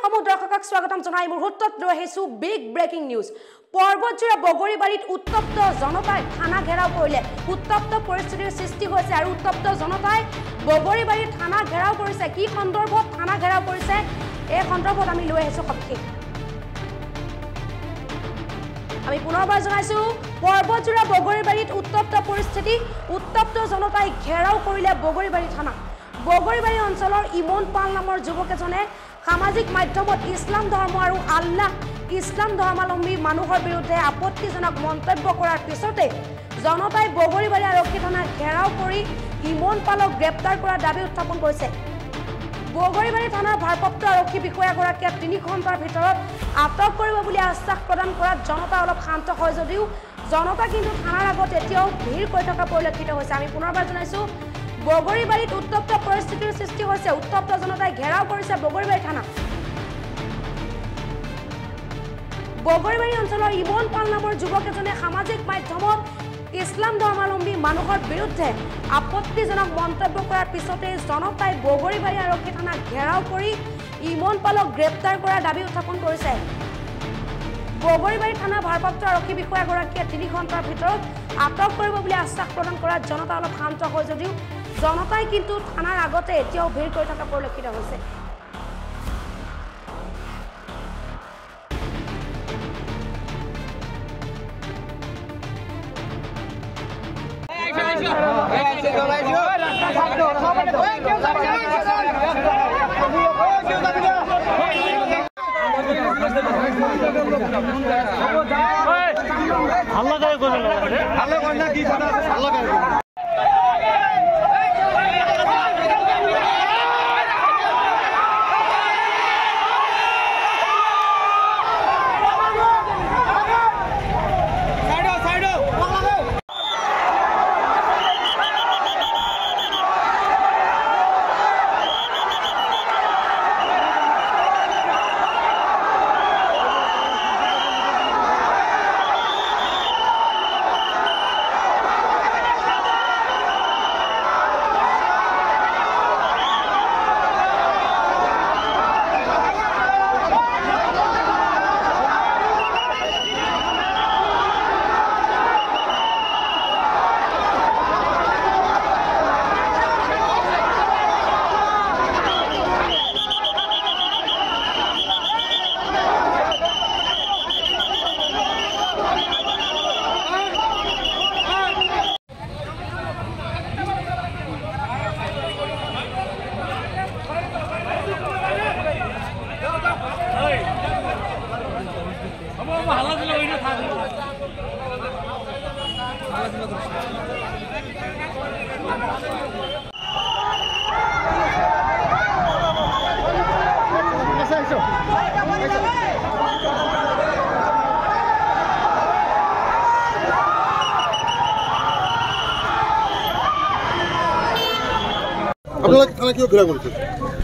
সমূহ দৰ্শকক স্বাগতম জনাই মুহূৰ্তত লৈ আহিছো বিগ ব্ৰেকিং নিউজ। পৰ্বতজোৰা বগৰীবাৰীত উত্তপ্ত জনতাই থানা ঘেৰাও কৰিলে। উত্তপ্ত পৰিস্থিতিৰ সৃষ্টি হৈছে আৰু উত্তপ্ত জনতাই বগৰীবাৰীত থানা ঘেৰাও কৰিছে। কি সন্দৰ্ভত থানা ঘেৰাও কৰিছে এই সন্দৰ্ভত আমি লৈ আহিছো সবিশেষ। আমি পুনৰবাৰ জনাইছো পৰ্বতজোৰা বগৰীবাৰীত উত্তপ্ত পৰিস্থিতি, উত্তপ্ত জনতাই ঘেৰাও কৰিলে বগৰীবাৰী থানা। বগৰীবাৰী অঞ্চলৰ ইমন পাল নামৰ যুৱক এজনে সামাজিক মাধ্যমত ইছলাম ধৰ্ম আৰু আল্লাহ ইছলাম ধৰ্মাৱলম্বী মানুহৰ বিৰুদ্ধে আপত্তিজনক মন্তব্য কৰাৰ পিছতে জনতাই বগৰীবাৰী আৰক্ষী থানা ঘেৰাও কৰি ইমন পালক গ্ৰেপ্তাৰ কৰাৰ দাবী উত্থাপন কৰিছে। বগৰীবাৰী থানাৰ ভাৰপ্ৰাপ্ত আৰক্ষী বিষয়াগৰাকীয়ে 3 ঘণ্টাৰ ভিতৰত আটক কৰিব বুলি আশ্বাস প্ৰদান কৰাত জনতা অলপ শান্ত হয় যদিও জনতা কিন্তু থানাৰ আগত এতিয়াও ভিৰ কৰি থকা পৰিলক্ষিত হৈছে। আমি পুনৰবাৰ জনাইছো বগৰীবাৰীত উত্তপ্ত পৰিস্থিতিৰ সৃষ্টি হৈছে। উত্তপ্ত জনতাই ঘেৰাও কৰিছে বগৰীবাৰী থানা। বগৰীবাৰী অঞ্চলৰ ইমন পাল নামৰ যুৱক এজনে সামাজিক মাধ্যমত ইছলাম ধৰ্মাৱলম্বী মানুহৰ বিৰুদ্ধে আপত্তিজনক মন্তব্য কৰাৰ পিছতে জনতাই বগৰীবাৰী আৰক্ষী থানা ঘেৰাও কৰি ইমন পালক গ্ৰেপ্তাৰ কৰাৰ দাবী উত্থাপন কৰিছে। বগৰীবাৰী থানা ভাৰপ্ৰাপ্ত আৰক্ষী বিষয়াগৰাকীয়ে 3 ঘণ্টাৰ ভিতৰত আটক কৰিব বুলি আশ্বাস প্ৰদান কৰাত জনতা অলপ শান্ত হয় যদিও জনতাই কিন্তু থানাৰ আগতে এতিয়াও ভিৰ কৰি থকা পৰিলক্ষিত হৈছে।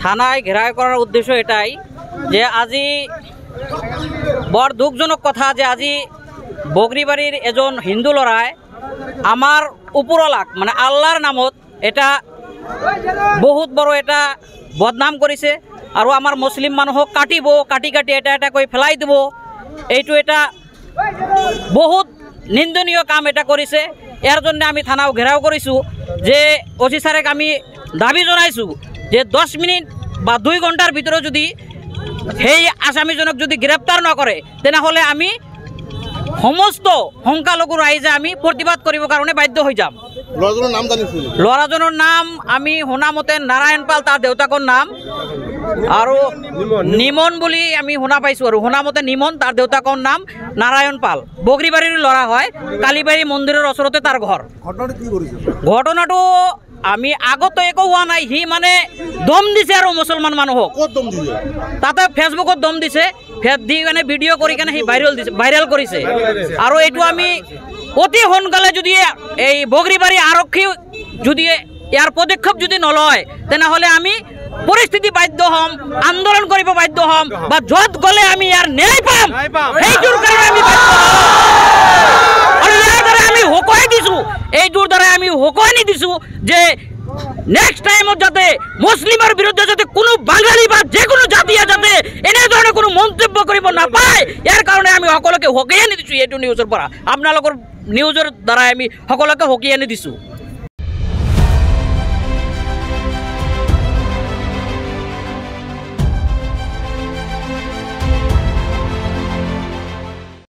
থানায় ঘেৰাও কৰাৰ উদ্দেশ্য এটাই যে আজি বড় দুঃখজনক কথা যে আজি বগৰীবাৰীৰ এজন হিন্দু লৰাই আমার উপরলাক মানে আল্লাহর নামত এটা বহুত বড় এটা বদনাম করেছে আর আমার মুসলিম মানুহক কাটিব কাটি কাটি এটা এটা করে ফেলাই দিব। এইটো এটা বহুত নিন্দনীয় কাম এটা করেছে। এর জন্য আমি থানাও ঘেরাও করেছো যে ওসি স্যারেক আমি দাবি জানাইছো যে 10 মিনিট বা 2 ঘণ্টার ভিতরে যদি সেই আসামিজনক যদি গ্রেপ্তার নকরে তেনেহলে আমি সমস্ত সংখ্যালঘু রাইজে আমি প্রতিবাদ করিবার কারণে বাধ্য হয়ে যাম। লড়াজনের নাম আমি শুনা মতে নারায়ণ পাল তার দেউতাকৰ নাম আৰু নিমন বুলি আমি শুনা পাইছো আৰু শুনা মতে নিমন তাৰ দেউতাকৰ নাম নাৰায়ণ পাল। বগৰীবাৰীৰ লড়া হয়, কালীবাৰী মন্দিৰৰ ওচৰতে তাৰ ঘৰ। ঘটনাটো আমি আগত একো হোৱা নাই, হি মানে দম দিছে আৰু মুছলমান মানুহক তাতে ফেচবুকত দম দিছে, দি মানে ভিডিঅ' কৰি কেনে সি ভাইৰেল কৰিছে। আৰু এইটো আমি অতি সোনকালে যদি এই বগৰীবাৰী আৰক্ষী যদি ইয়াৰ পদক্ষেপ যদি নলয় তেনেহলে আমি পৰিস্থিতি বাধ্য হম, আন্দোলন কৰিব বাধ্য হম বা যত গলে আমি ইয়াৰ ন্যায় পাম সেইটোৰ কাৰণে আমি বাধ্য হম। আৰু ইয়াৰ দ্বাৰা আমি হুকুৱাই দিছো, এইটোৰ দ্বাৰা আমি হুকুৱাই দিছো যে নেক্সট টাইমত যাতে মুসলিমের বিরুদ্ধে যাতে কোনো বাঙালি বা যে কোনো জাতীয় যাতে এনে সকলোকে হকি আনি দিছোঁ এইটো নিউজৰ পৰা আপোনালোকৰ নিউজৰ দ্বাৰাই আমি সকলোকে হকি আনি দিছোঁ